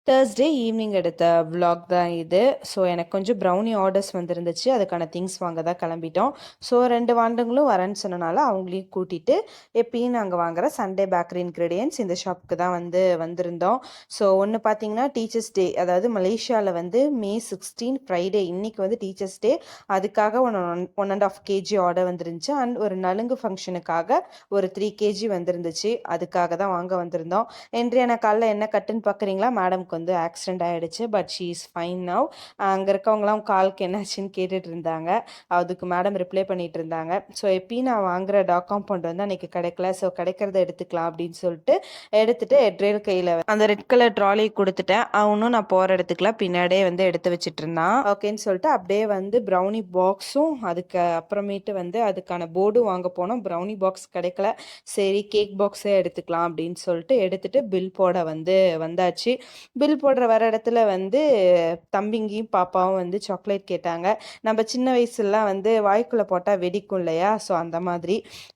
Thursday evening எடுத்த vlog தான் இது. ஸோ எனக்கு கொஞ்சம் ப்ரௌனி ஆர்டர்ஸ் வந்துருந்துச்சு. அதுக்கான திங்ஸ் வாங்க தான் கிளம்பிட்டோம். ஸோ 2 வாண்டுங்களும் வரேன்னு சொன்னனால அவங்களையும் கூட்டிட்டு எப்பயும் நாங்கள் வாங்குற சண்டே பேக்கரி இன்க்ரீடியன்ட்ஸ் இந்த ஷாப்புக்கு தான் வந்திருந்தோம். ஸோ ஒன்று பார்த்தீங்கன்னா டீச்சர்ஸ் டே, அதாவது மலேசியாவில் மே 16 ஃப்ரைடே இன்னைக்கு டீச்சர்ஸ் டே. அதுக்காக 1.5 kg ஆர்டர் வந்துருந்துச்சு. அண்ட் ஒரு நலுங்கு ஃபங்க்ஷனுக்காக ஒரு 3 kg வந்துருந்துச்சு. அதுக்காக தான் வாங்க வந்திருந்தோம். இன்றைய காலைல என்ன கட்டுன்னு பார்க்குறீங்களா? மேடம்க்கு ஆக்சிடென்ட் ஆகிடுச்சு. But she is fine now. அங்கே இருக்கவங்களாம் காலுக்கு என்னாச்சுன்னு கேட்டுட்டு இருந்தாங்க. அதுக்கு மேடம் ரிப்ளை பண்ணிட்டு இருந்தாங்க. ஸோ எப்பயும் நான் வாங்குற டாக் காம்பவுண்ட் அன்றைக்கி கிடைக்கல. ஸோ கிடைக்கிறத எடுத்துக்கலாம் அப்படின்னு சொல்லிட்டு எடுத்துட்டு எட்ரேல் கையில் அந்த ரெட் கலர் ட்ராலி கொடுத்துட்டேன். அவனும் நான் போகிற இடத்துக்குலாம் பின்னாடியே எடுத்து வச்சுட்டு இருந்தான். ஓகேன்னு சொல்லிட்டு அப்படியே ப்ரௌனி பாக்ஸும் அதுக்கு அப்புறமேட்டு அதுக்கான போர்டும் வாங்க போனோம். ப்ரௌனி பாக்ஸ் கிடைக்கல. சரி கேக் பாக்ஸே எடுத்துக்கலாம் அப்படின்னு சொல்லிட்டு எடுத்துட்டு பில் போட வந்தாச்சு. பில் போடுற வர இடத்துல தம்பிங்கியும் பாப்பாவும் சாக்லேட் கேட்டாங்க. நம்ம சின்ன வயசுலாம் வாய்க்குள்ளே போட்டால் வெடிக்கும் இல்லையா? ஸோ அந்த மாதிரி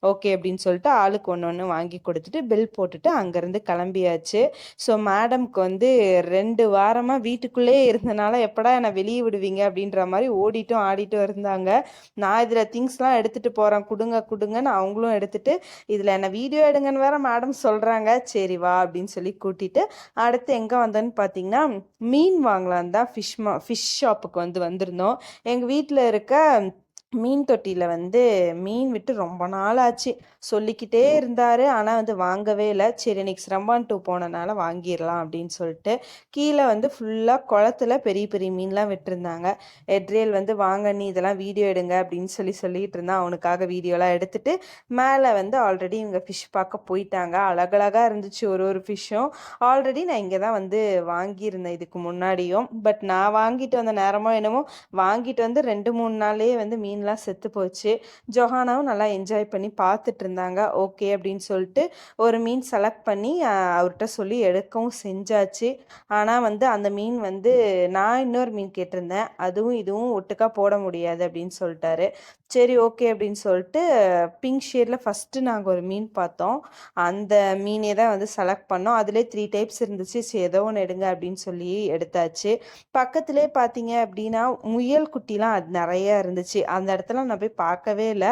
ஓகே அப்படின்னு சொல்லிட்டு ஆளுக்கு ஒன்று ஒன்று வாங்கி கொடுத்துட்டு பில் போட்டுட்டு அங்கேருந்து கிளம்பியாச்சு. ஸோ மேடம்க்கு 2 வாரமாக வீட்டுக்குள்ளேயே இருந்தனால எப்படா என்னை வெளியே விடுவீங்க அப்படின்ற மாதிரி ஓடிட்டும் ஆடிட்டும் இருந்தாங்க. நான் இதில் திங்ஸ்லாம் எடுத்துகிட்டு போகிறேன், கொடுங்க கொடுங்கன்னு அவங்களும் எடுத்துட்டு இதில் என்னை வீடியோ எடுங்கன்னு வேற மேடம் சொல்கிறாங்க. சரி வா அப்படின்னு சொல்லி கூட்டிட்டு அடுத்து எங்கே வந்தோன்னு பார்த்தீங்கன்னா மீன் வாங்கலான் தான் ஃபிஷ் ஷாப்புக்கு வந்திருந்தோம். எங்கள் வீட்டில் இருக்க மீன் தொட்டியில் மீன் விட்டு ரொம்ப நாள் ஆச்சு. சொல்லிக்கிட்டே இருந்தார். ஆனால் வாங்கவே இல்லை. சரி இன்னைக்கு சிரம்பான் 2 போனனால வாங்கிடலாம் அப்படின்னு சொல்லிட்டு கீழே ஃபுல்லாக குளத்துல பெரிய பெரிய மீன்லாம் விட்டுருந்தாங்க. எட்ரியல் வாங்க நீ இதெல்லாம் வீடியோ எடுங்க அப்படின்னு சொல்லிட்டு இருந்தான். அவனுக்காக வீடியோலாம் எடுத்துட்டு மேலே ஆல்ரெடி இவங்க ஃபிஷ் பார்க்க போயிட்டாங்க. அழகழகாக இருந்துச்சு ஒரு ஃபிஷ்ஷும். ஆல்ரெடி நான் இங்கே தான் வாங்கியிருந்தேன் இதுக்கு முன்னாடியும். பட் நான் வாங்கிட்டு வந்த நேரமோ என்னமோ வாங்கிட்டு 2-3 நாளே மீன்லாம் செத்து போச்சு. ஜொஹானாவும் நல்லா என்ஜாய் பண்ணி பார்த்துட்டு இருந்தாங்க. ஓகே அப்படின்னு சொல்லிட்டு ஒரு மீன் செலக்ட் பண்ணி அவர்கிட்ட சொல்லி எடுக்கவும் செஞ்சாச்சு. ஆனால் அந்த மீன் நான் இன்னொரு மீன் கேட்டிருந்தேன். அதுவும் இதுவும் ஒட்டுக்கா போட முடியாது அப்படின்னு சொல்லிட்டாரு. சரி ஓகே அப்படின்னு சொல்லிட்டு பிங்க் ஷேடில் ஃபஸ்ட்டு நாங்கள் ஒரு மீன் பார்த்தோம். அந்த மீனே தான் செலக்ட் பண்ணோம். அதிலே 3 டைப்ஸ் இருந்துச்சு. சரி ஏதோ ஒன்று எடுங்க அப்படின்னு சொல்லி எடுத்தாச்சு. பக்கத்துலேயே பார்த்தீங்க அப்படின்னா முயல் குட்டிலாம் அது நிறையா இருந்துச்சு. அந்த இடத்துல நான் போய் பார்க்கவே இல்லை.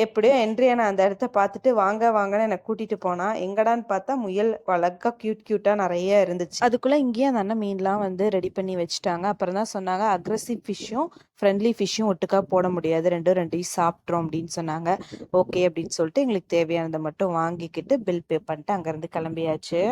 எப்படியோ என்ட்ரியான அந்த இடத்த பார்த்துட்டு வாங்க வாங்கன்னு என்னை கூட்டிகிட்டு போனால் எங்கடான்னு பார்த்தா முயல் அழகாக க்யூட்டாக நிறைய இருந்துச்சு. அதுக்குள்ளே இங்கேயே அந்த அண்ணன் மீன்லாம் ரெடி பண்ணி வச்சுட்டாங்க. அப்புறம் தான் சொன்னாங்க அக்ரெசிவ் ஃபிஷ்ஷும் ஃப்ரெண்ட்லி ஃபிஷ்ஷும் ஒட்டுக்கா போட முடியாது, ரெண்டையும் சாப்பிட்றோம் அப்படின்னு சொன்னாங்க. ஓகே அப்படின்னு சொல்லிட்டு எங்களுக்கு தேவையானதை மட்டும் வாங்கிக்கிட்டு பில் பே பண்ணிட்டு அங்கேருந்து கிளம்பியாச்சு.